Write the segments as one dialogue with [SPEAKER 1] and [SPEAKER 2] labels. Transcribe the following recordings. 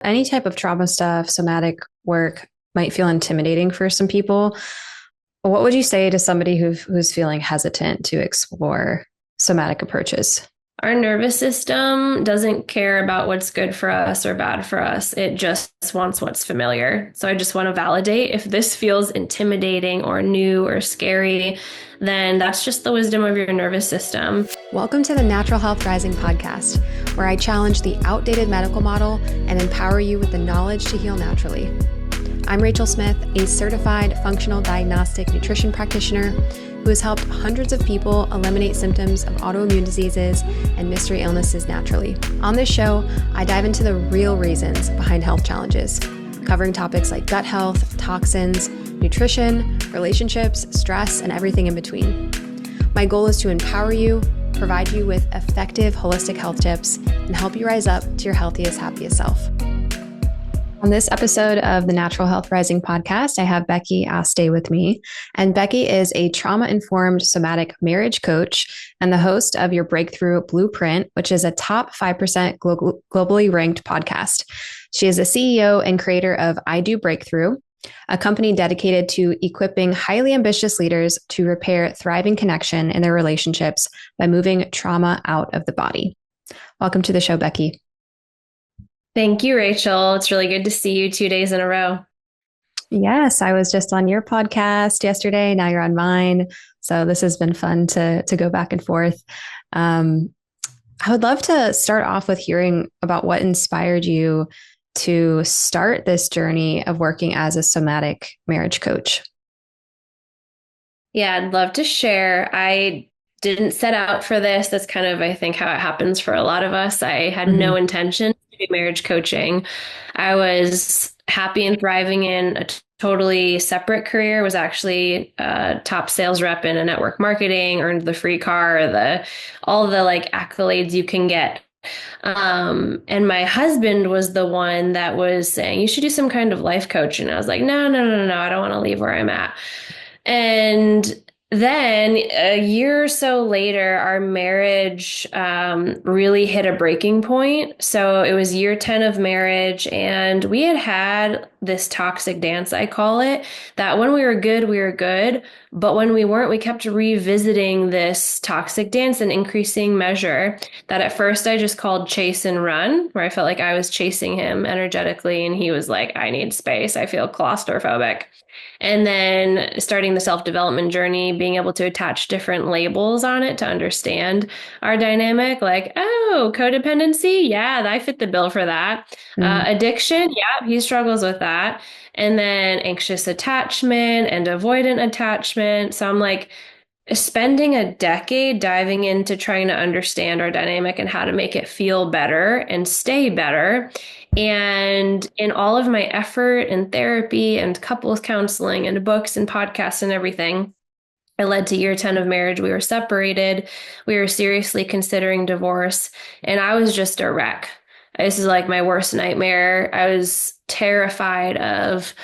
[SPEAKER 1] Any type of trauma stuff, somatic work might feel intimidating for some people. What would you say to somebody who's feeling hesitant to explore somatic approaches?
[SPEAKER 2] Our nervous system doesn't care about what's good for us or bad for us. It just wants what's familiar. So I just want to validate if this feels intimidating or new or scary, then that's just the wisdom of your nervous system.
[SPEAKER 1] Welcome to the Natural Health Rising podcast, where I challenge the outdated medical model and empower you with the knowledge to heal naturally. I'm Rachel Smith, a certified functional diagnostic nutrition practitioner who has helped hundreds of people eliminate symptoms of autoimmune diseases and mystery illnesses naturally. On this show, I dive into the real reasons behind health challenges, covering topics like gut health, toxins, nutrition, relationships, stress, and everything in between. My goal is to empower you, provide you with effective holistic health tips, and help you rise up to your healthiest, happiest self. On this episode of the Natural Health Rising podcast, I have Becky Aste with me. And Becky is a trauma-informed somatic marriage coach and the host of your Breakthrough Blueprint, which is a top 5% globally ranked podcast. She is the CEO and creator of I Do Breakthrough, a company dedicated to equipping highly ambitious leaders to repair thriving connection in their relationships by moving trauma out of the body. Welcome to the show, Becky.
[SPEAKER 2] Thank you, Rachel. It's really good to see you 2 days in a row.
[SPEAKER 1] Yes, I was just on your podcast yesterday. Now you're on mine. So this has been fun to go back and forth. I would love to start off with hearing about what inspired you to start this journey of working as a somatic marriage coach.
[SPEAKER 2] Yeah, I'd love to share. I didn't set out for this. That's kind of, I think, how it happens for a lot of us. I had no intention to do marriage coaching. I was happy and thriving in a totally separate career. Was actually a top sales rep in a network marketing, earned the free car, all the like accolades you can get. And my husband was the one that was saying, you should do some kind of life coach. And I was like, no, no, no, no, no. I don't want to leave where I'm at. And then a year or so later, our marriage really hit a breaking point. So it was year 10 of marriage, and we had this toxic dance, I call it, that when we were good, we were good. But when we weren't, we kept revisiting this toxic dance in increasing measure that at first I just called chase and run, where I felt like I was chasing him energetically, and he was like, I need space. I feel claustrophobic. And then starting the self-development journey, being able to attach different labels on it to understand our dynamic, like, oh, codependency. Yeah, I fit the bill for that. Addiction. Yeah, he struggles with that. And then anxious attachment and avoidant attachment. So I'm like, spending a decade diving into trying to understand our dynamic and how to make it feel better and stay better. And in all of my effort and therapy and couples counseling and books and podcasts and everything, it led to year 10 of marriage. We were separated. We were seriously considering divorce. And I was just a wreck. This is like my worst nightmare. I was terrified of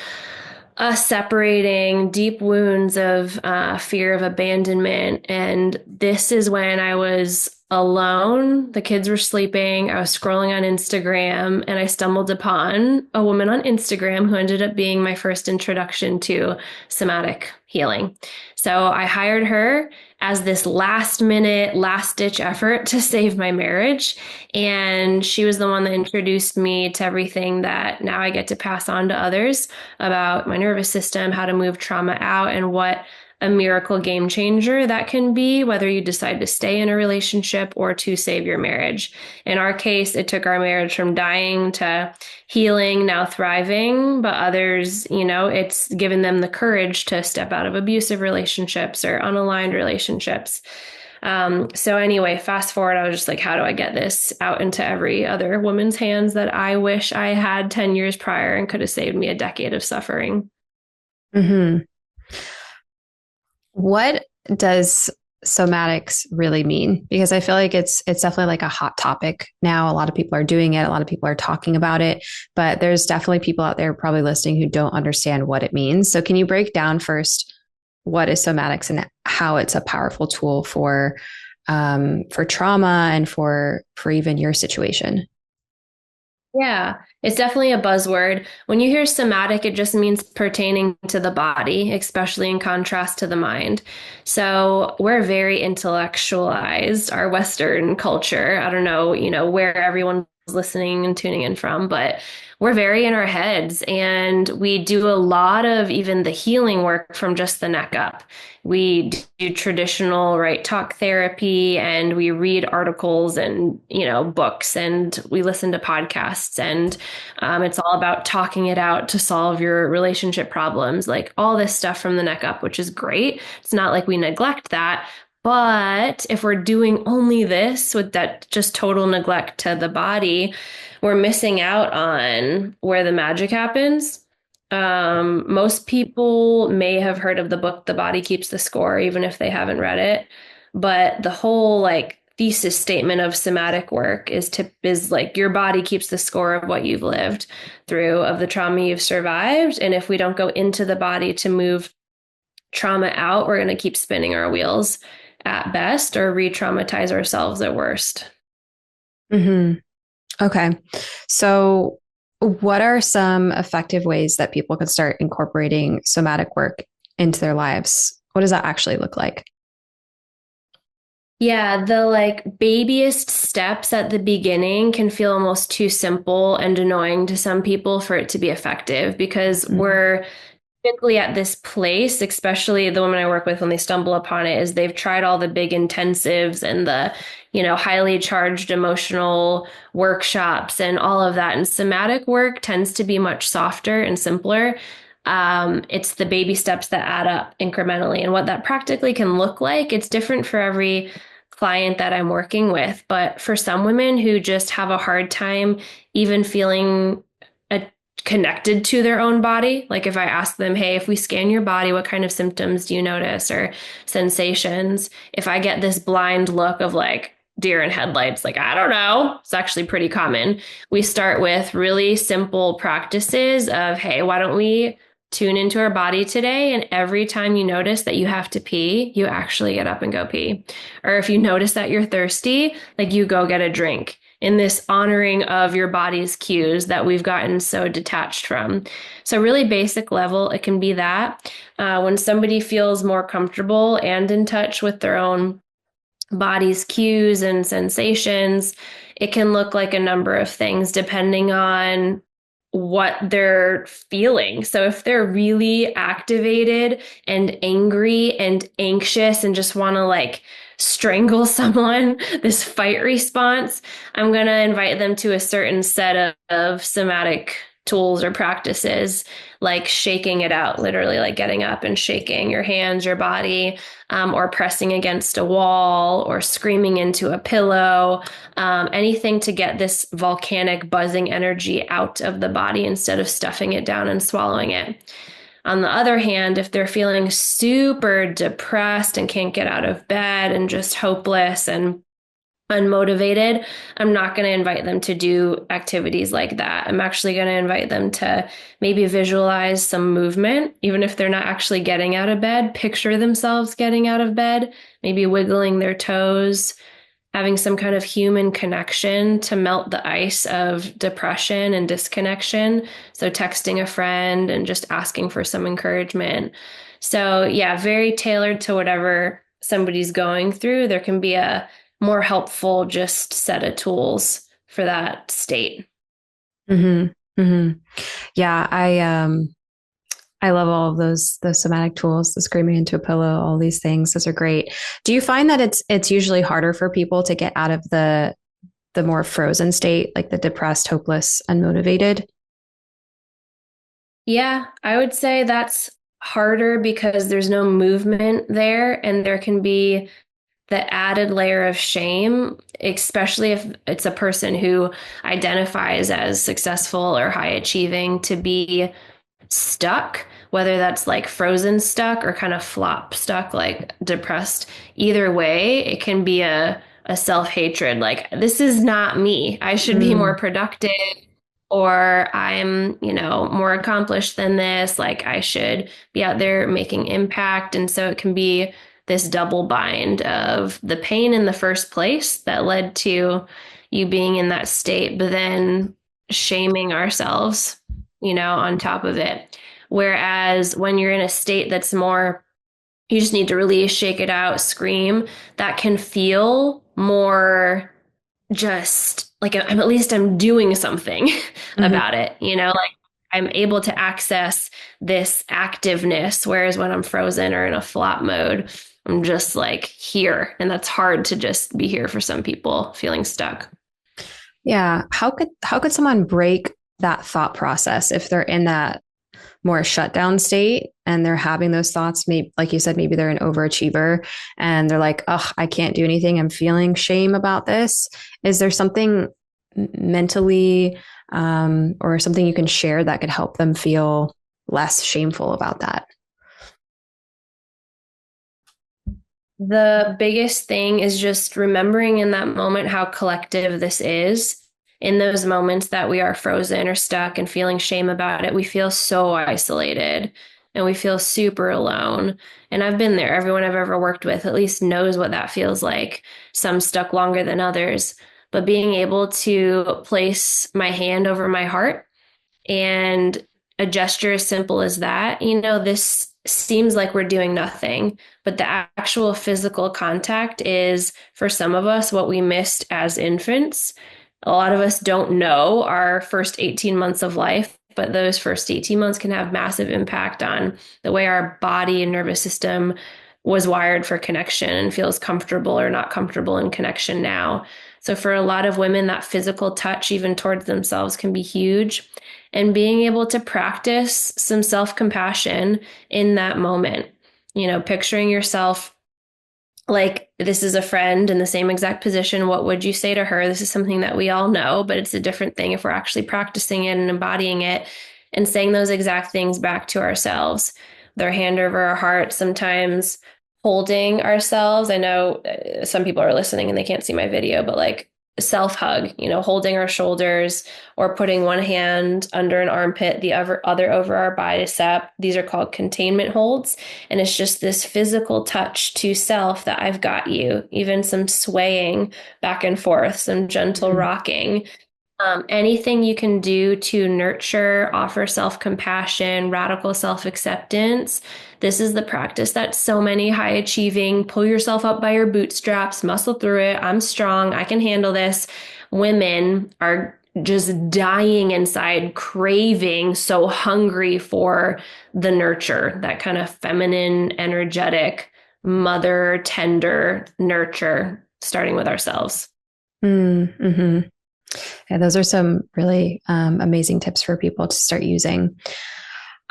[SPEAKER 2] us separating, deep wounds of fear of abandonment. And this is when I was alone. The kids were sleeping. I was scrolling on Instagram, and I stumbled upon a woman on Instagram who ended up being my first introduction to somatic healing. So I hired her as this last minute, last ditch effort to save my marriage. And she was the one that introduced me to everything that now I get to pass on to others about my nervous system, how to move trauma out, and what a miracle game changer that can be, whether you decide to stay in a relationship or to save your marriage. In our case, it took our marriage from dying to healing, now thriving, but others, it's given them the courage to step out of abusive relationships or unaligned relationships. So anyway, fast forward, I was just like, how do I get this out into every other woman's hands that I wish I had 10 years prior and could have saved me a decade of suffering?
[SPEAKER 1] Mm-hmm. What does somatics really mean? Because I feel like it's definitely like a hot topic now. A lot of people are doing it. A lot of people are talking about it, but there's definitely people out there probably listening who don't understand what it means. So can you break down first what is somatics and how it's a powerful tool for trauma and for even your situation?
[SPEAKER 2] Yeah, it's definitely a buzzword. When you hear somatic, it just means pertaining to the body, especially in contrast to the mind. So we're very intellectualized, our Western culture. I don't know, where everyone's listening and tuning in from, but we're very in our heads and we do a lot of even the healing work from just the neck up. We do traditional, right, talk therapy and we read articles and, books and we listen to podcasts and it's all about talking it out to solve your relationship problems, like all this stuff from the neck up, which is great. It's not like we neglect that. But if we're doing only this with that just total neglect to the body, we're missing out on where the magic happens. Most people may have heard of the book The Body Keeps the Score, even if they haven't read it. But the whole like thesis statement of somatic work is like your body keeps the score of what you've lived through, of the trauma you've survived. And if we don't go into the body to move trauma out, we're going to keep spinning our wheels at best or re-traumatize ourselves at worst.
[SPEAKER 1] Hmm. Okay. So, what are some effective ways that people could start incorporating somatic work into their lives? What does that actually look like?
[SPEAKER 2] Yeah, the like babyest steps at the beginning can feel almost too simple and annoying to some people for it to be effective because
[SPEAKER 1] Mm-hmm.
[SPEAKER 2] we're typically at this place, especially the women I work with when they stumble upon it, is they've tried all the big intensives and the, highly charged emotional workshops and all of that. And somatic work tends to be much softer and simpler. It's the baby steps that add up incrementally. And what that practically can look like, it's different for every client that I'm working with. But for some women who just have a hard time even feeling connected to their own body. Like if I ask them, hey, if we scan your body, what kind of symptoms do you notice or sensations? If I get this blind look of like deer in headlights, like, I don't know, it's actually pretty common. We start with really simple practices of, hey, why don't we tune into our body today? And every time you notice that you have to pee, you actually get up and go pee. Or if you notice that you're thirsty, like you go get a drink in this honoring of your body's cues that we've gotten so detached from. So, really basic level, it can be that when somebody feels more comfortable and in touch with their own body's cues and sensations, it can look like a number of things depending on what they're feeling. So if they're really activated and angry and anxious and just want to like strangle someone, this fight response, I'm going to invite them to a certain set of somatic tools or practices, like shaking it out, literally like getting up and shaking your hands, your body, or pressing against a wall or screaming into a pillow, anything to get this volcanic buzzing energy out of the body instead of stuffing it down and swallowing it. On the other hand, if they're feeling super depressed and can't get out of bed and just hopeless and unmotivated, I'm not going to invite them to do activities like that. I'm actually going to invite them to maybe visualize some movement, even if they're not actually getting out of bed, picture themselves getting out of bed, maybe wiggling their toes, having some kind of human connection to melt the ice of depression and disconnection. So texting a friend and just asking for some encouragement. So yeah, very tailored to whatever somebody's going through. There can be a more helpful just set of tools for that state.
[SPEAKER 1] Hmm. Hmm. Yeah, I love all of those somatic tools, the screaming into a pillow, all these things. Those are great. Do you find that it's usually harder for people to get out of the more frozen state, like the depressed, hopeless, unmotivated?
[SPEAKER 2] Yeah, I would say that's harder because there's no movement there and there can be the added layer of shame, especially if it's a person who identifies as successful or high achieving, to be stuck, whether that's like frozen stuck or kind of flop stuck, like depressed. Either way, it can be a self-hatred. Like, this is not me. I should be more
[SPEAKER 1] Mm.
[SPEAKER 2] productive, or I'm, more accomplished than this. Like, I should be out there making impact. And so it can be this double bind of the pain in the first place that led to you being in that state, but then shaming ourselves, on top of it. Whereas when you're in a state that's more, you just need to release, shake it out, scream, that can feel more just like I'm doing something
[SPEAKER 1] Mm-hmm.
[SPEAKER 2] about it, like I'm able to access this activeness. Whereas when I'm frozen or in a flop mode, I'm just like here. And that's hard to just be here for some people feeling stuck.
[SPEAKER 1] Yeah. How could someone break that thought process if they're in that more shutdown state and they're having those thoughts? Maybe, like you said, maybe they're an overachiever and they're like, oh, I can't do anything. I'm feeling shame about this. Is there something mentally or something you can share that could help them feel less shameful about that?
[SPEAKER 2] The biggest thing is just remembering in that moment how collective this is. In those moments that we are frozen or stuck and feeling shame about it, we feel so isolated and we feel super alone. And I've been there. Everyone I've ever worked with at least knows what that feels like. Some stuck longer than others. But being able to place my hand over my heart and a gesture as simple as that, this seems like we're doing nothing, but the actual physical contact is, for some of us, what we missed as infants. A lot of us don't know our first 18 months of life, but those first 18 months can have massive impact on the way our body and nervous system was wired for connection and feels comfortable or not comfortable in connection now. So for a lot of women, that physical touch, even towards themselves, can be huge. And being able to practice some self-compassion in that moment, picturing yourself like this is a friend in the same exact position. What would you say to her? This is something that we all know, but it's a different thing if we're actually practicing it and embodying it and saying those exact things back to ourselves. Their hand over our heart, sometimes holding ourselves. I know some people are listening and they can't see my video, but like self hug, holding our shoulders or putting one hand under an armpit, the other over our bicep. These are called containment holds. And it's just this physical touch to self that I've got you, even some swaying back and forth, some gentle
[SPEAKER 1] Mm-hmm.
[SPEAKER 2] rocking. Anything you can do to nurture, offer self-compassion, radical self-acceptance. This is the practice that so many high achieving, pull yourself up by your bootstraps, muscle through it. I'm strong. I can handle this. Women are just dying inside, craving, so hungry for the nurture, that kind of feminine, energetic, mother, tender nurture, starting with ourselves.
[SPEAKER 1] Mm-hmm. Yeah, those are some really amazing tips for people to start using.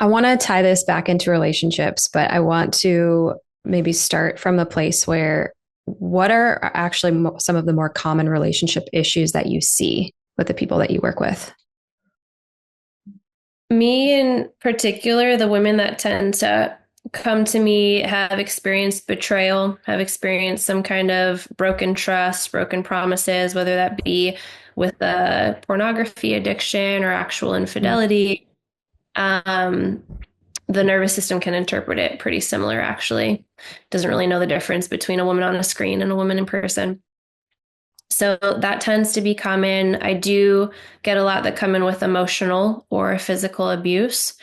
[SPEAKER 1] I want to tie this back into relationships, but I want to maybe start from a place where what are actually some of the more common relationship issues that you see with the people that you work with?
[SPEAKER 2] Me in particular, the women that tend to come to me have experienced betrayal, have experienced some kind of broken trust, broken promises, whether that be with a pornography addiction or actual
[SPEAKER 1] Mm.
[SPEAKER 2] infidelity. Um, the nervous system can interpret it pretty similar, actually. Doesn't really know the difference between a woman on a screen and a woman in person. So that tends to be common. I do get a lot that come in with emotional or physical abuse.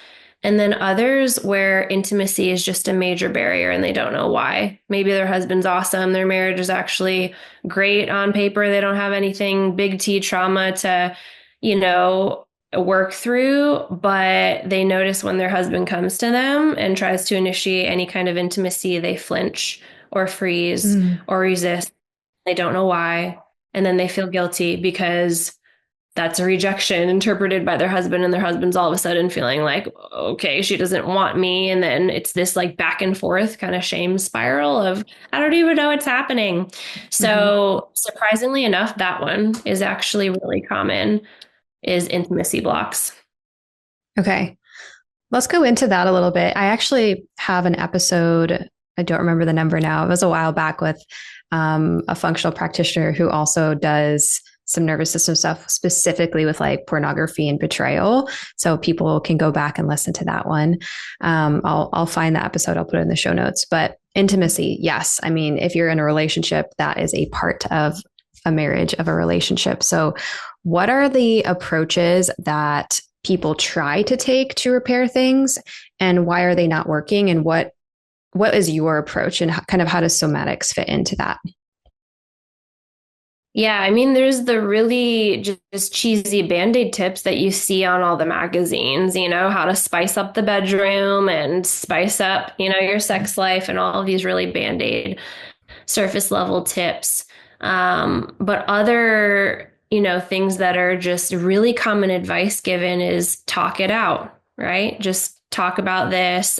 [SPEAKER 2] And then others where intimacy is just a major barrier and they don't know why. Maybe their husband's awesome. Their marriage is actually great on paper. They don't have anything big T trauma to, you know, work through, but they notice when their husband comes to them and tries to initiate any kind of intimacy, they flinch or freeze
[SPEAKER 1] Mm.
[SPEAKER 2] or resist. They don't know why. And then they feel guilty because that's a rejection interpreted by their husband, and their husband's all of a sudden feeling like, okay, she doesn't want me. And then it's this like back and forth kind of shame spiral of, I don't even know what's happening.
[SPEAKER 1] Mm-hmm.
[SPEAKER 2] So surprisingly enough, that one is actually really common, is intimacy blocks.
[SPEAKER 1] Okay. Let's go into that a little bit. I actually have an episode. I don't remember the number now. It was a while back with a functional practitioner who also does some nervous system stuff, specifically with like pornography and betrayal. So people can go back and listen to that one. I'll find the episode. I'll put it in the show notes. But intimacy, yes. I mean, if you're in a relationship, that is a part of a marriage, of a relationship. So What are the approaches that people try to take to repair things, and why are they not working? And what is your approach, and kind of how does somatics fit into that?
[SPEAKER 2] Yeah, I mean, there's the really just cheesy Band-Aid tips that you see on all the magazines, how to spice up the bedroom and spice up, your sex life and all of these really Band-Aid surface level tips. But other, things that are just really common advice given is talk it out, right? Just talk about this,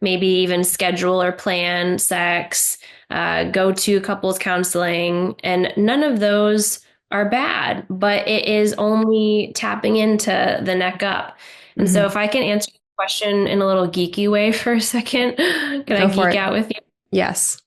[SPEAKER 2] maybe even schedule or plan sex, go to couples counseling, and none of those are bad, but it is only tapping into the neck up. And so if I can answer the question in a little geeky way for a second, can
[SPEAKER 1] Go
[SPEAKER 2] I
[SPEAKER 1] for
[SPEAKER 2] geek
[SPEAKER 1] it.
[SPEAKER 2] out with you?
[SPEAKER 1] Yes.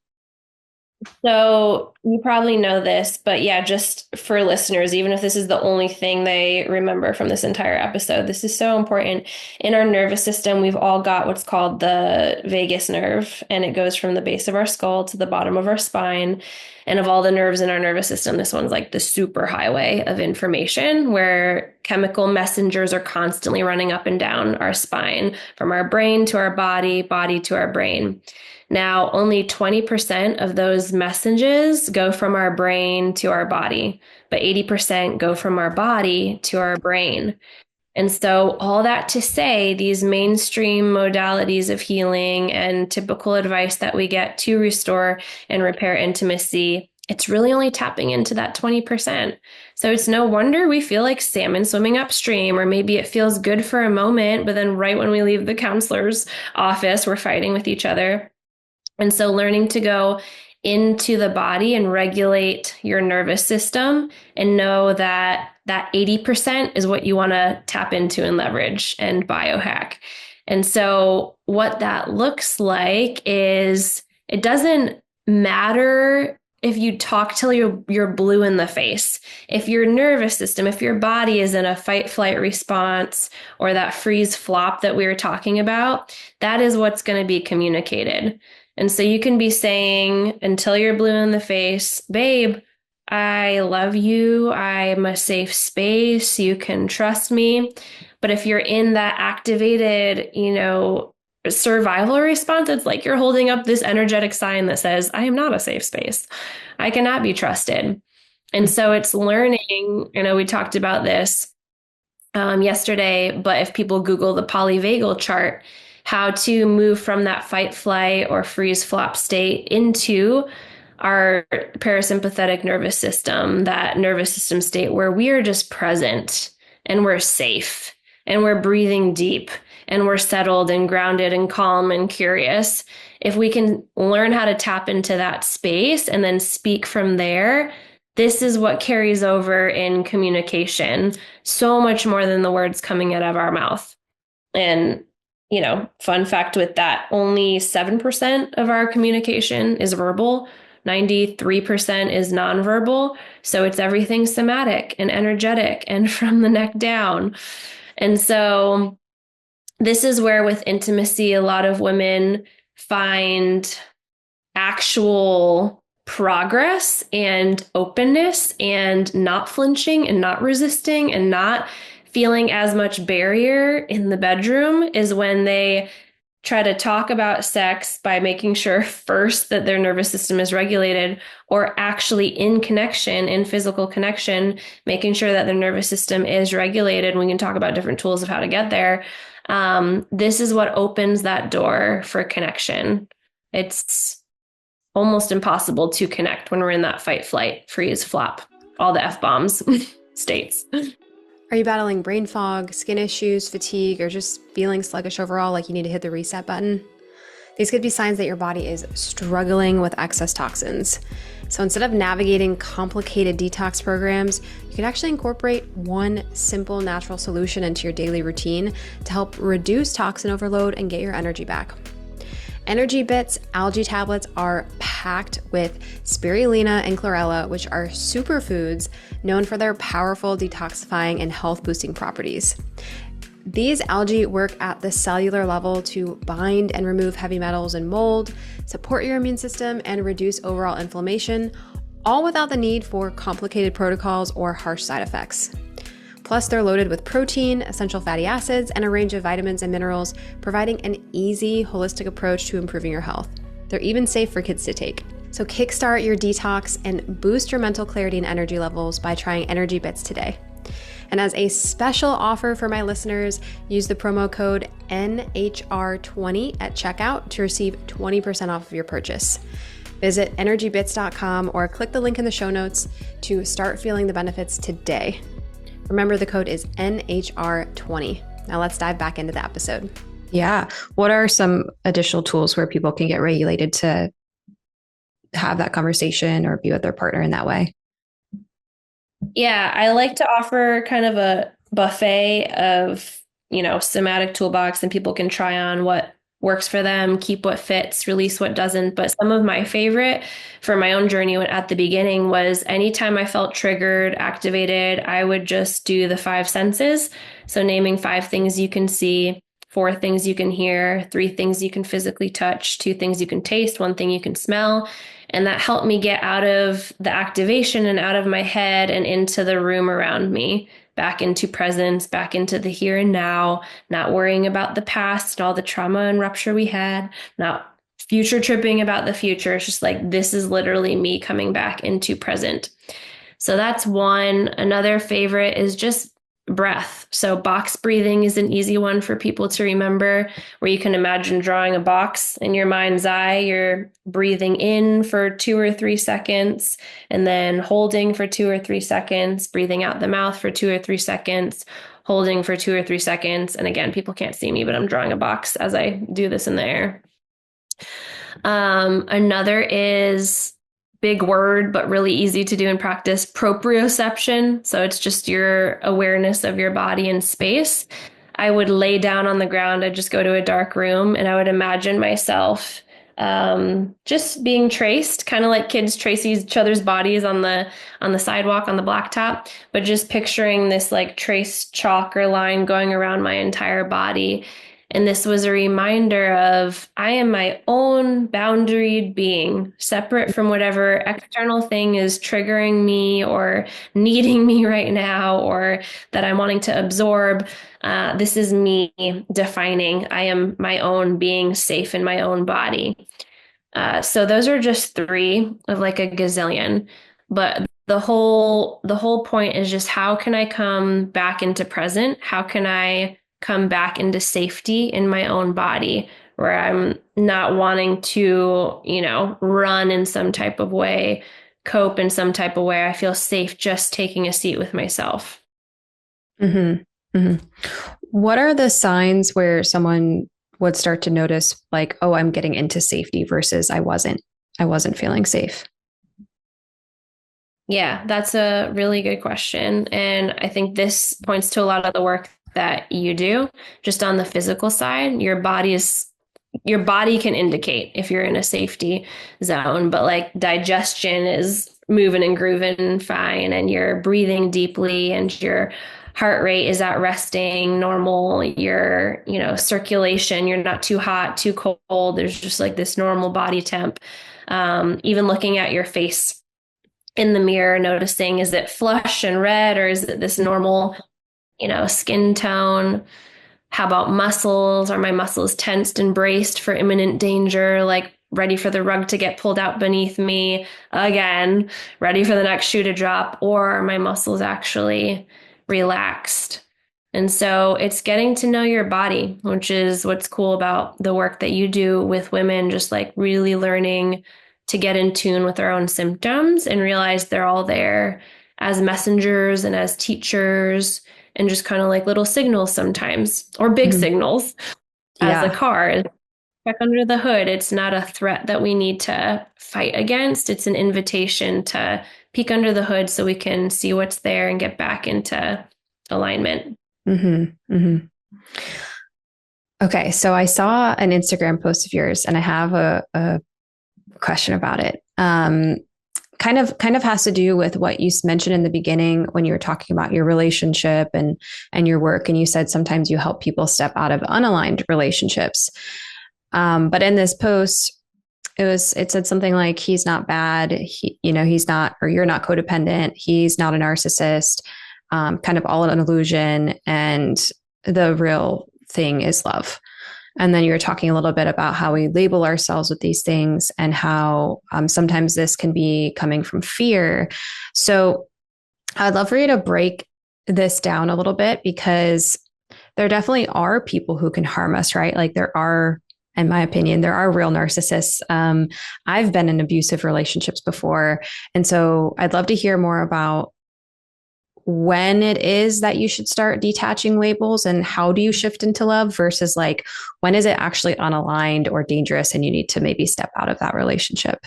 [SPEAKER 2] So you probably know this, but yeah, just for listeners, even if this is the only thing they remember from this entire episode, this is so important. In our nervous system, we've all got what's called the vagus nerve, and it goes from the base of our skull to the bottom of our spine. And of all the nerves in our nervous system, this one's like the super highway of information where chemical messengers are constantly running up and down our spine from our brain to our body, body to our brain. Now, only 20% of those messages go from our brain to our body, but 80% go from our body to our brain. And so, all that to say, these mainstream modalities of healing and typical advice that we get to restore and repair intimacy, it's really only tapping into that 20%. So, it's no wonder we feel like salmon swimming upstream, or maybe it feels good for a moment, but then right when we leave the counselor's office, we're fighting with each other. And so learning to go into the body and regulate your nervous system and know that that 80% is what you want to tap into and leverage and biohack. And so what that looks like is it doesn't matter if you talk till you're blue in the face. If your nervous system, if your body is in a fight flight response or that freeze flop that we were talking about, that is what's going to be communicated. And so you can be saying until you're blue in the face, babe, I love you. I'm a safe space. You can trust me. But if you're in that activated, survival response, it's like you're holding up this energetic sign that says, I am not a safe space. I cannot be trusted. And so it's learning, we talked about this yesterday, but if people Google the polyvagal chart, how to move from that fight, flight, or freeze flop state into our parasympathetic nervous system, that nervous system state where we are just present and we're safe and we're breathing deep and we're settled and grounded and calm and curious. If we can learn how to tap into that space and then speak from there, this is what carries over in communication so much more than the words coming out of our mouth. And fun fact with that, only 7% of our communication is verbal, 93% is nonverbal. So it's everything somatic and energetic and from the neck down. And so this is where with intimacy, a lot of women find actual progress and openness and not flinching and not resisting and not feeling as much barrier in the bedroom is when they try to talk about sex by making sure first that their nervous system is regulated, or actually in connection, in physical connection, making sure that their nervous system is regulated. We can talk about different tools of how to get there. This is what opens that door for connection. It's almost impossible to connect when we're in that fight, flight, freeze, flop, all the F-bombs states.
[SPEAKER 1] Are you battling brain fog, skin issues, fatigue, or just feeling sluggish overall, like you need to hit the reset button? These could be signs that your body is struggling with excess toxins. So instead of navigating complicated detox programs, you can actually incorporate one simple natural solution into your daily routine to help reduce toxin overload and get your energy back. Energy Bits algae tablets are packed with spirulina and chlorella, which are superfoods known for their powerful detoxifying and health boosting properties. These algae work at the cellular level to bind and remove heavy metals and mold, support your immune system, and reduce overall inflammation, all without the need for complicated protocols or harsh side effects. Plus, they're loaded with protein, essential fatty acids, and a range of vitamins and minerals, providing an easy, holistic approach to improving your health. They're even safe for kids to take. So kickstart your detox and boost your mental clarity and energy levels by trying Energy Bits today. And as a special offer for my listeners, use the promo code NHR20 at checkout to receive 20% off of your purchase. Visit energybits.com or click the link in the show notes to start feeling the benefits today. Remember, the code is NHR20. Now let's dive back into the episode.
[SPEAKER 3] Yeah. What are some additional tools where people can get regulated to have that conversation or be with their partner in that way?
[SPEAKER 2] Yeah, I like to offer kind of a buffet of, somatic toolbox, and people can try on what works for them, keep what fits, release what doesn't. But some of my favorite for my own journey at the beginning was anytime I felt triggered, activated, I would just do the 5 senses. So naming 5 things you can see, 4 things you can hear, 3 things you can physically touch, 2 things you can taste, 1 thing you can smell. And that helped me get out of the activation and out of my head and into the room around me, back into presence, back into the here and now, not worrying about the past and all the trauma and rupture we had, not future tripping about the future. It's just like, this is literally me coming back into present. So that's one. Another favorite is just breath. So box breathing is an easy one for people to remember, where you can imagine drawing a box in your mind's eye. You're breathing in for 2 or 3 seconds, and then holding for 2 or 3 seconds, breathing out the mouth for 2 or 3 seconds, holding for 2 or 3 seconds. And again, people can't see me, but I'm drawing a box as I do this in the air. Another is big word, but really easy to do in practice, proprioception. So it's just your awareness of your body in space. I would lay down on the ground. I'd just go to a dark room and I would imagine myself just being traced, kind of like kids trace each other's bodies on the sidewalk, on the blacktop, but just picturing this like traced chalk or line going around my entire body. And this was a reminder of, I am my own boundaried being, separate from whatever external thing is triggering me or needing me right now, or that I'm wanting to absorb. This is me defining. I am my own being, safe in my own body. So those are just 3 of like a gazillion. But the whole point is just, how can I come back into present? How can I come back into safety in my own body, where I'm not wanting to, run in some type of way, cope in some type of way. I feel safe just taking a seat with myself.
[SPEAKER 3] Mm-hmm. Mm-hmm. What are the signs where someone would start to notice like, oh, I'm getting into safety versus I wasn't feeling safe?
[SPEAKER 2] Yeah, that's a really good question. And I think this points to a lot of the work that you do just on the physical side. Your body can indicate if you're in a safety zone, but like digestion is moving and grooving fine, and you're breathing deeply, and your heart rate is at resting normal. Your, circulation, you're not too hot, too cold. There's just like this normal body temp. Even looking at your face in the mirror, noticing, is it flush and red, or is it this normal skin tone? How about muscles? Are my muscles tensed and braced for imminent danger, like ready for the rug to get pulled out beneath me again, ready for the next shoe to drop? Or are my muscles actually relaxed? And so it's getting to know your body, which is what's cool about the work that you do with women, just like really learning to get in tune with our own symptoms and realize they're all there as messengers and as teachers, and just kind of like little signals sometimes, or big signals as a car. Check under the hood. It's not a threat that we need to fight against. It's an invitation to peek under the hood so we can see what's there and get back into alignment.
[SPEAKER 3] Mm-hmm. Mm-hmm. Okay. So I saw an Instagram post of yours, and I have a question about it. Kind of has to do with what you mentioned in the beginning when you were talking about your relationship and your work. And you said sometimes you help people step out of unaligned relationships. But in this post, it said something like, he's not bad. He's not, or you're not codependent. He's not a narcissist, kind of all an illusion. And the real thing is love. And then you're talking a little bit about how we label ourselves with these things and how sometimes this can be coming from fear. So I'd love for you to break this down a little bit, because there definitely are people who can harm us, right? Like there are, in my opinion, there are real narcissists. I've been in abusive relationships before. And so I'd love to hear more about when it is that you should start detaching labels, and how do you shift into love versus like, when is it actually unaligned or dangerous and you need to maybe step out of that relationship?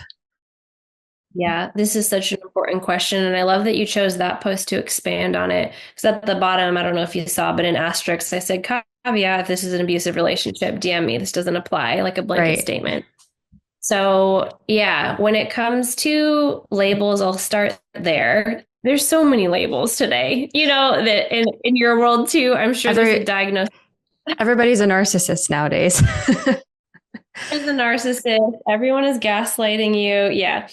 [SPEAKER 2] Yeah, this is such an important question. And I love that you chose that post to expand on it. Because at the bottom, I don't know if you saw, but in asterisks, I said, caveat, if this is an abusive relationship, DM me. This doesn't apply, like a blanket statement. So yeah, when it comes to labels, I'll start there. There's so many labels today, that in your world too, I'm sure there's a diagnosis.
[SPEAKER 3] Everybody's a narcissist nowadays.
[SPEAKER 2] There's a narcissist. Everyone is gaslighting you. Yeah.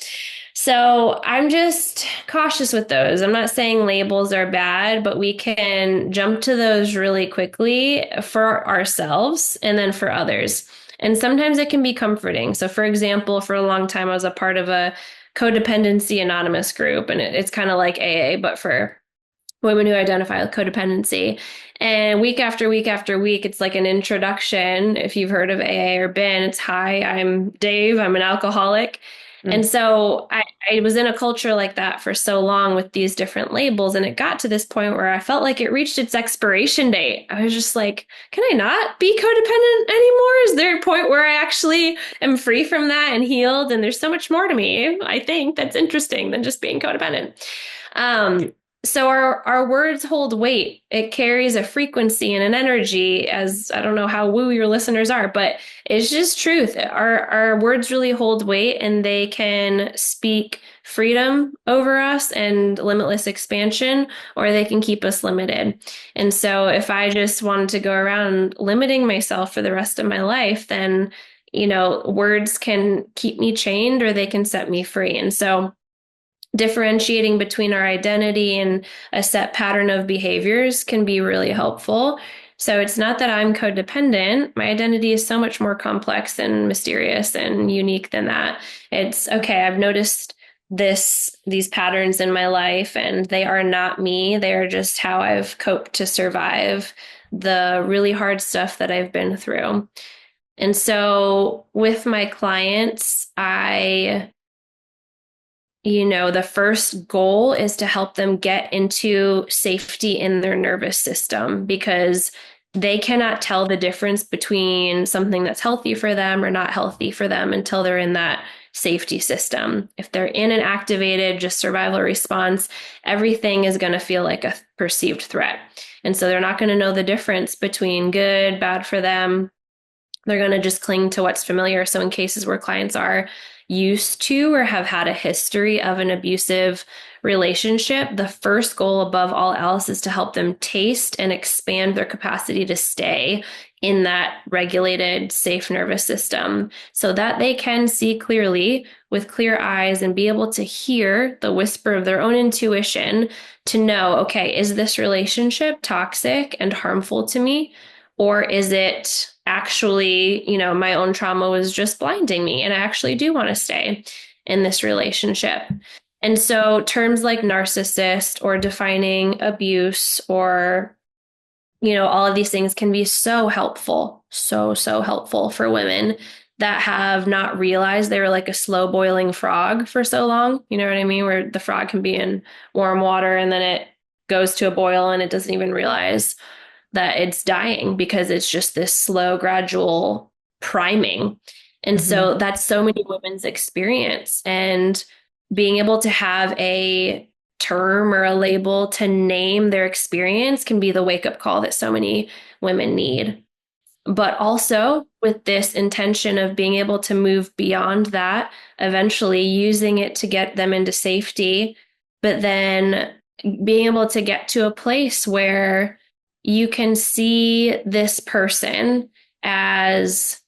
[SPEAKER 2] So I'm just cautious with those. I'm not saying labels are bad, but we can jump to those really quickly for ourselves and then for others. And sometimes it can be comforting. So for example, for a long time, I was a part of a codependency anonymous group, and it's kind of like AA, but for women who identify with codependency. And week after week after week, it's like an introduction. If you've heard of AA or been, it's, hi, I'm Dave, I'm an alcoholic. And so I was in a culture like that for so long with these different labels. And it got to this point where I felt like it reached its expiration date. I was just like, can I not be codependent anymore? Is there a point where I actually am free from that and healed? And there's so much more to me, I think, that's interesting than just being codependent. So our words hold weight. It carries a frequency and an energy, as I don't know how woo your listeners are, but it's just truth. Our words really hold weight, and they can speak freedom over us and limitless expansion, or they can keep us limited. And so if I just wanted to go around limiting myself for the rest of my life, then, words can keep me chained or they can set me free. And so differentiating between our identity and a set pattern of behaviors can be really helpful. So it's not that I'm codependent. My identity is so much more complex and mysterious and unique than that. It's okay, I've noticed these patterns in my life, and they are not me. They are just how I've coped to survive the really hard stuff that I've been through. And so with my clients, the first goal is to help them get into safety in their nervous system, because they cannot tell the difference between something that's healthy for them or not healthy for them until they're in that safety system. If they're in an activated, just survival response, everything is going to feel like a perceived threat. And so they're not going to know the difference between good, bad for them. They're going to just cling to what's familiar. So in cases where clients are used to or have had a history of an abusive relationship, the first goal above all else is to help them taste and expand their capacity to stay in that regulated, safe nervous system so that they can see clearly with clear eyes and be able to hear the whisper of their own intuition to know, okay, is this relationship toxic and harmful to me? Or is it actually, my own trauma was just blinding me, and I actually do want to stay in this relationship? And so terms like narcissist or defining abuse or, all of these things can be so helpful, so helpful for women that have not realized they were like a slow boiling frog for so long. You know what I mean? Where the frog can be in warm water and then it goes to a boil and it doesn't even realize that it's dying because it's just this slow, gradual priming. And so that's so many women's experience. And being able to have a term or a label to name their experience can be the wake-up call that so many women need. But also with this intention of being able to move beyond that, eventually using it to get them into safety, but then being able to get to a place where you can see this person as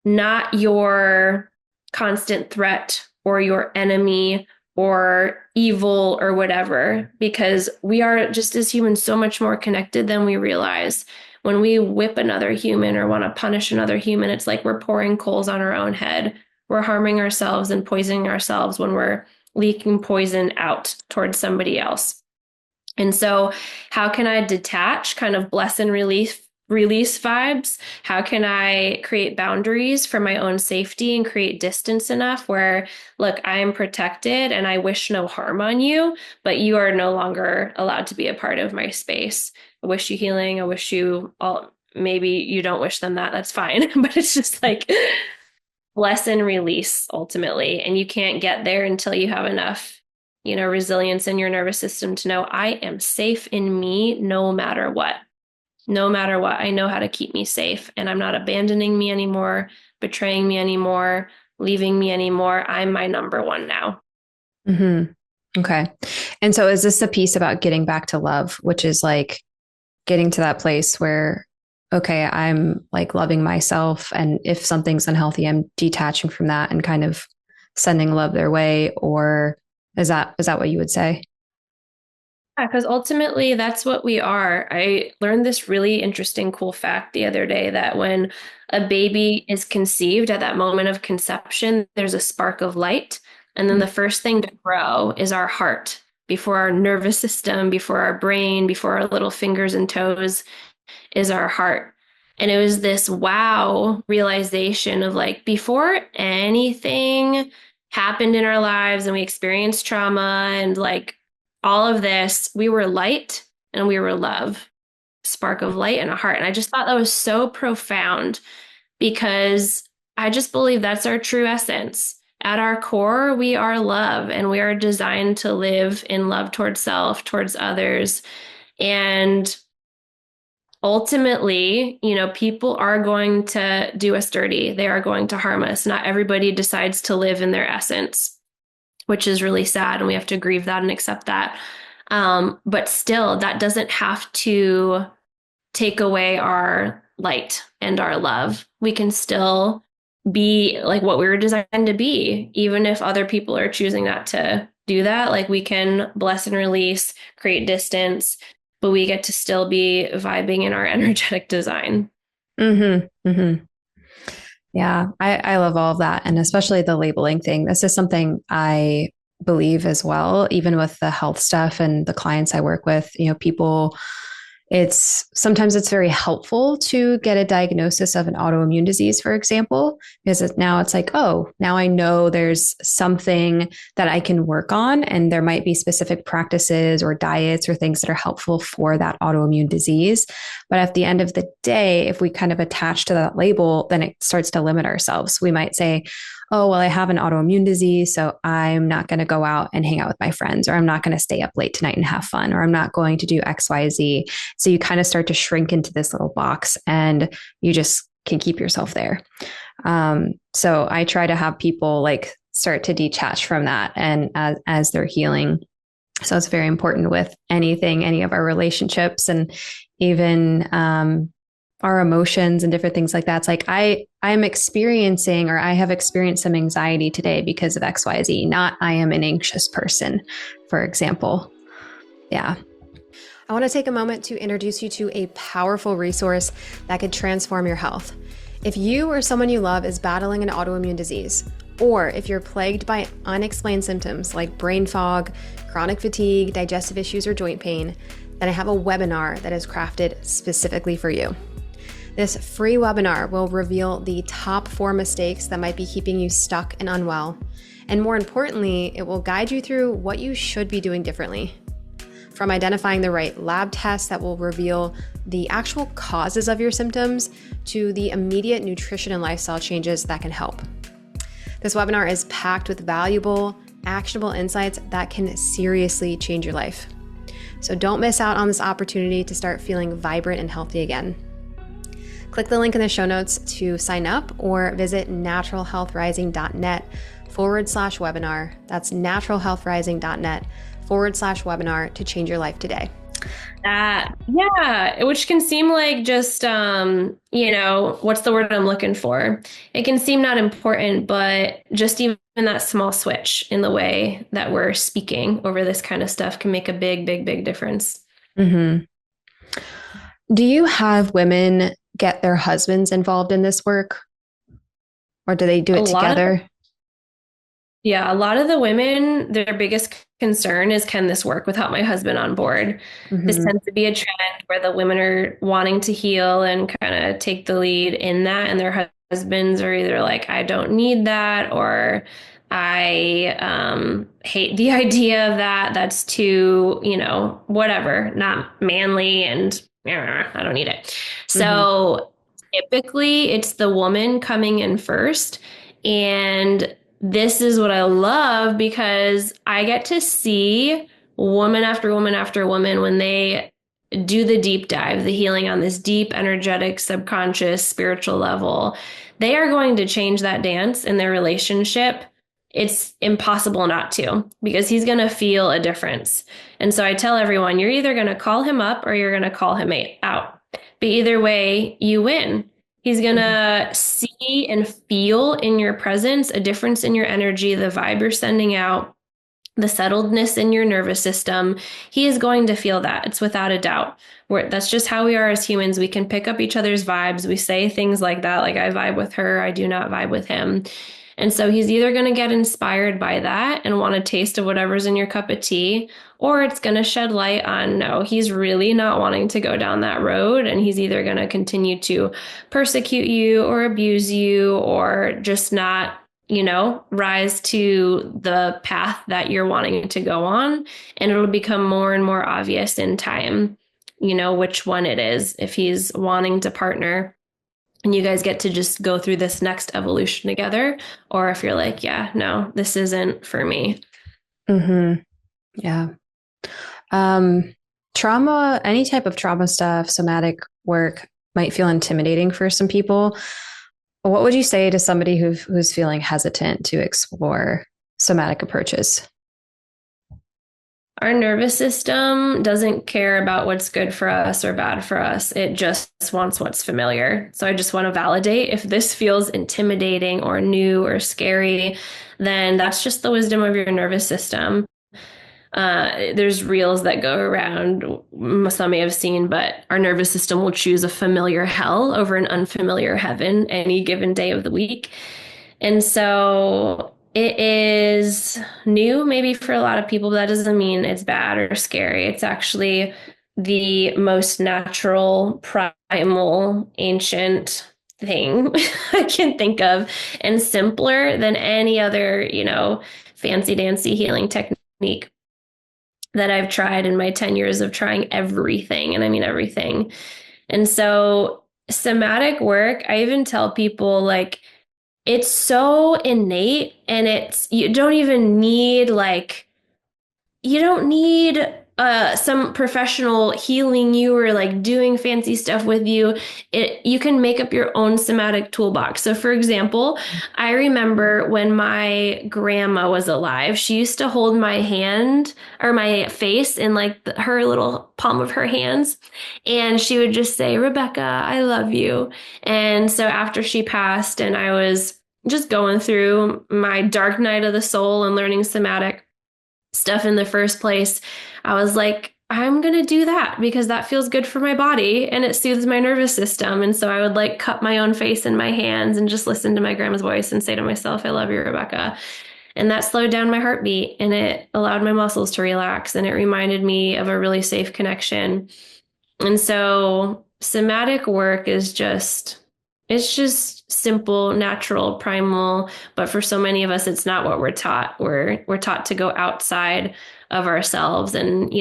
[SPEAKER 2] not your constant threat or your enemy or evil or whatever, because we are just as humans so much more connected than we realize. When we whip another human or want to punish another human, it's like we're pouring coals on our own head. We're harming ourselves and poisoning ourselves when we're leaking poison out towards somebody else. And so how can I detach, kind of bless and release vibes? How can I create boundaries for my own safety and create distance enough where, look, I am protected and I wish no harm on you, but you are no longer allowed to be a part of my space. I wish you healing. I wish you all, maybe you don't wish them that, that's fine. But it's just like bless and release ultimately. And you can't get there until you have enough, resilience in your nervous system to know I am safe in me no matter what. No matter what, I know how to keep me safe, and I'm not abandoning me anymore, betraying me anymore, leaving me anymore. I'm my number one now.
[SPEAKER 3] Mm-hmm. Okay. And so is this a piece about getting back to love, which is like getting to that place where, okay, I'm like loving myself. And if something's unhealthy, I'm detaching from that and kind of sending love their way? Or is that what you would say?
[SPEAKER 2] Yeah, because ultimately that's what we are. I learned this really interesting, cool fact the other day that when a baby is conceived at that moment of conception, there's a spark of light. And then the first thing to grow is our heart before our nervous system, before our brain, before our little fingers and toes is our heart. And it was this wow realization of like, before anything happened in our lives and we experienced trauma and like, all of this, we were light and we were love, spark of light and a heart. And I just thought that was so profound because I just believe that's our true essence. At our core, we are love and we are designed to live in love towards self, towards others. And ultimately, people are going to do us dirty. They are going to harm us. Not everybody decides to live in their essence, which is really sad. And we have to grieve that and accept that. But still, that doesn't have to take away our light and our love. We can still be like what we were designed to be, even if other people are choosing not to do that. Like we can bless and release, create distance, but we get to still be vibing in our energetic design.
[SPEAKER 3] Mm-hmm. Mm-hmm. Yeah, I love all of that. And especially the labeling thing. This is something I believe as well, even with the health stuff and the clients I work with, people, sometimes it's very helpful to get a diagnosis of an autoimmune disease, for example, because now it's like, oh, now I know there's something that I can work on. And there might be specific practices or diets or things that are helpful for that autoimmune disease. But at the end of the day, if we kind of attach to that label, then it starts to limit ourselves. We might say, oh, well, I have an autoimmune disease, so I'm not going to go out and hang out with my friends, or I'm not going to stay up late tonight and have fun, or I'm not going to do X, Y, Z. So you kind of start to shrink into this little box and you just can keep yourself there. So I try to have people like start to detach from that and as they're healing. So it's very important with any of our relationships and even our emotions and different things like that. It's like I'm experiencing, or I have experienced some anxiety today because of X, Y, Z, not I am an anxious person, for example. Yeah.
[SPEAKER 1] I want to take a moment to introduce you to a powerful resource that could transform your health. If you or someone you love is battling an autoimmune disease, or if you're plagued by unexplained symptoms like brain fog, chronic fatigue, digestive issues, or joint pain, then I have a webinar that is crafted specifically for you. This free webinar will reveal the top 4 mistakes that might be keeping you stuck and unwell. And more importantly, it will guide you through what you should be doing differently. From identifying the right lab tests that will reveal the actual causes of your symptoms to the immediate nutrition and lifestyle changes that can help. This webinar is packed with valuable, actionable insights that can seriously change your life. So don't miss out on this opportunity to start feeling vibrant and healthy again. Click the link in the show notes to sign up or visit naturalhealthrising.net/webinar. That's naturalhealthrising.net/webinar to change your life today.
[SPEAKER 2] Yeah, which can seem like just, what's the word I'm looking for? It can seem not important, but just even that small switch in the way that we're speaking over this kind of stuff can make a big, big, big difference.
[SPEAKER 3] Mm-hmm. Do you have women get their husbands involved in this work, or do they do
[SPEAKER 2] A
[SPEAKER 3] it
[SPEAKER 2] lot of
[SPEAKER 3] together?
[SPEAKER 2] Yeah, a lot of the women, their biggest concern is, can this work without my husband on board? This
[SPEAKER 3] Mm-hmm.
[SPEAKER 2] tends to be a trend where the women are wanting to heal and kind of take the lead in that, and their husbands are either like, I don't need that, or I hate the idea of that. That's too, whatever, not manly, and I don't need it.
[SPEAKER 3] Mm-hmm.
[SPEAKER 2] So typically, it's the woman coming in first. And this is what I love because I get to see woman after woman after woman when they do the deep dive, the healing on this deep, energetic, subconscious, spiritual level. They are going to change that dance in their relationship. It's impossible not to because he's going to feel a difference. And so I tell everyone, you're either going to call him up or you're going to call him out. But either way, you win. He's going to see and feel in your presence a difference in your energy, the vibe you're sending out, the settledness in your nervous system. He is going to feel that. It's without a doubt. That's just how we are as humans. We can pick up each other's vibes. We say things like that, like, I vibe with her, I do not vibe with him. And so he's either going to get inspired by that and want a taste of whatever's in your cup of tea, or it's going to shed light on, no, he's really not wanting to go down that road. And he's either going to continue to persecute you or abuse you or just not, rise to the path that you're wanting to go on. And it'll become more and more obvious in time, which one it is, if he's wanting to partner and you guys get to just go through this next evolution together, or if you're like, yeah, no, this isn't for me.
[SPEAKER 3] Mm-hmm. Yeah. Trauma, any type of trauma stuff, somatic work might feel intimidating for some people. What would you say to somebody who's feeling hesitant to explore somatic approaches?
[SPEAKER 2] Our nervous system doesn't care about what's good for us or bad for us. It just wants what's familiar. So I just want to validate, if this feels intimidating or new or scary, then that's just the wisdom of your nervous system. There's reels that go around, some may have seen, but our nervous system will choose a familiar hell over an unfamiliar heaven any given day of the week. And so it is new, maybe for a lot of people, but that doesn't mean it's bad or scary. It's actually the most natural, primal, ancient thing I can think of, and simpler than any other, fancy dancy healing technique that I've tried in my 10 years of trying everything. And I mean everything. And so somatic work, I even tell people, like, it's so innate, and you don't even need, like, you don't need some professional healing you or like doing fancy stuff with you. You can make up your own somatic toolbox. So for example, I remember when my grandma was alive, she used to hold my hand or my face in like her little palm of her hands. And she would just say, Rebecca, I love you. And so after she passed and I was just going through my dark night of the soul and learning somatic stuff in the first place, I was like, I'm going to do that because that feels good for my body and it soothes my nervous system. And so I would like cut my own face in my hands and just listen to my grandma's voice and say to myself, I love you, Rebecca. And that slowed down my heartbeat and it allowed my muscles to relax and it reminded me of a really safe connection. And so somatic work is it's just simple, natural, primal. But for so many of us, it's not what we're taught. We're taught to go outside of ourselves and,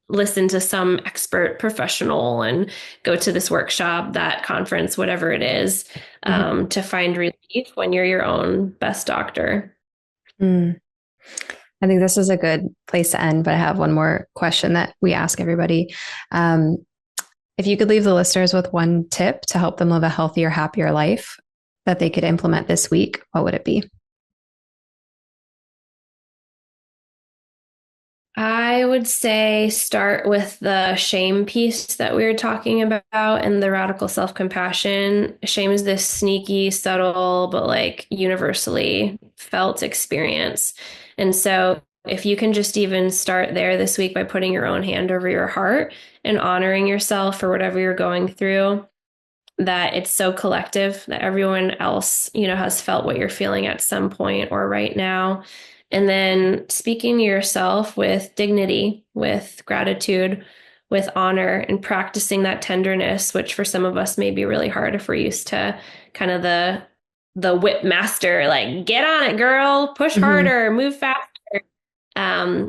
[SPEAKER 2] listen to some expert professional and go to this workshop, that conference, whatever it is, to find relief when you're your own best doctor.
[SPEAKER 3] Mm. I think this is a good place to end, but I have one more question that we ask everybody. If you could leave the listeners with one tip to help them live a healthier, happier life that they could implement this week, what would it be?
[SPEAKER 2] I would say start with the shame piece that we were talking about and the radical self-compassion. Shame is this sneaky, subtle, but like universally felt experience. And so if you can just even start there this week by putting your own hand over your heart and honoring yourself for whatever you're going through, that it's so collective that everyone else, has felt what you're feeling at some point or right now. And then speaking to yourself with dignity, with gratitude, with honor, and practicing that tenderness, which for some of us may be really hard if we're used to kind of the whip master, like get on it, girl, push harder, move faster.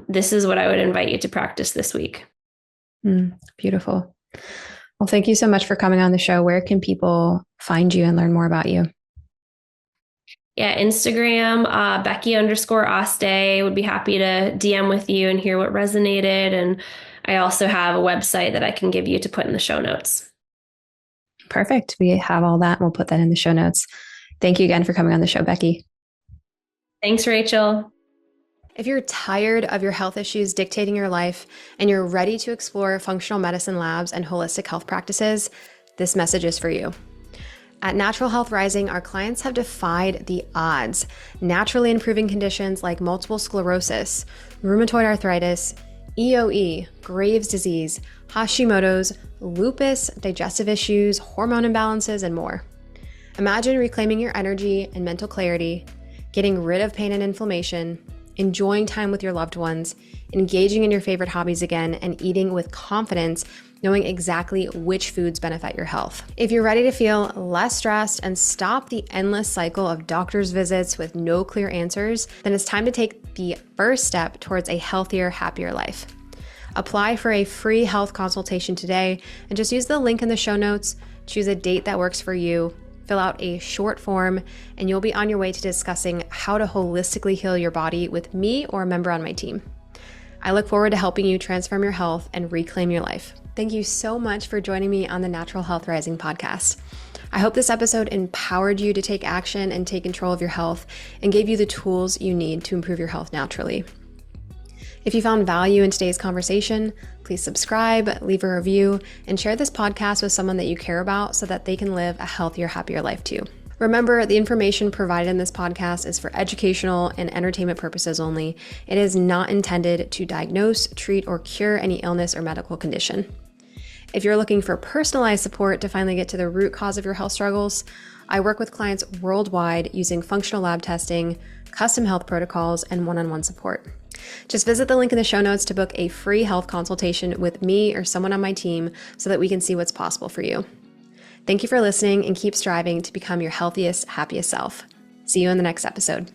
[SPEAKER 2] This is what I would invite you to practice this week.
[SPEAKER 3] Beautiful. Well, thank you so much for coming on the show. Where can people find you and learn more about you?
[SPEAKER 2] Yeah, Instagram, Becky_Aste. Would be happy to DM with you and hear what resonated. And I also have a website that I can give you to put in the show notes.
[SPEAKER 3] Perfect. We have all that. We'll put that in the show notes. Thank you again for coming on the show, Becky.
[SPEAKER 2] Thanks, Rachel.
[SPEAKER 1] If you're tired of your health issues dictating your life and you're ready to explore functional medicine labs and holistic health practices, this message is for you. At Natural Health Rising, our clients have defied the odds, naturally improving conditions like multiple sclerosis, rheumatoid arthritis, EOE, Graves' disease, Hashimoto's, lupus, digestive issues, hormone imbalances, and more. Imagine reclaiming your energy and mental clarity, getting rid of pain and inflammation, enjoying time with your loved ones, engaging in your favorite hobbies again, and eating with confidence, knowing exactly which foods benefit your health. If you're ready to feel less stressed and stop the endless cycle of doctor's visits with no clear answers, then it's time to take the first step towards a healthier, happier life. Apply for a free health consultation today and just use the link in the show notes, choose a date that works for you, fill out a short form, and you'll be on your way to discussing how to holistically heal your body with me or a member on my team. I look forward to helping you transform your health and reclaim your life. Thank you so much for joining me on the Natural Health Rising podcast. I hope this episode empowered you to take action and take control of your health and gave you the tools you need to improve your health naturally. If you found value in today's conversation, please subscribe, leave a review, and share this podcast with someone that you care about so that they can live a healthier, happier life too. Remember, the information provided in this podcast is for educational and entertainment purposes only. It is not intended to diagnose, treat, or cure any illness or medical condition. If you're looking for personalized support to finally get to the root cause of your health struggles, I work with clients worldwide using functional lab testing, custom health protocols, and one-on-one support. Just visit the link in the show notes to book a free health consultation with me or someone on my team so that we can see what's possible for you. Thank you for listening and keep striving to become your healthiest, happiest self. See you in the next episode.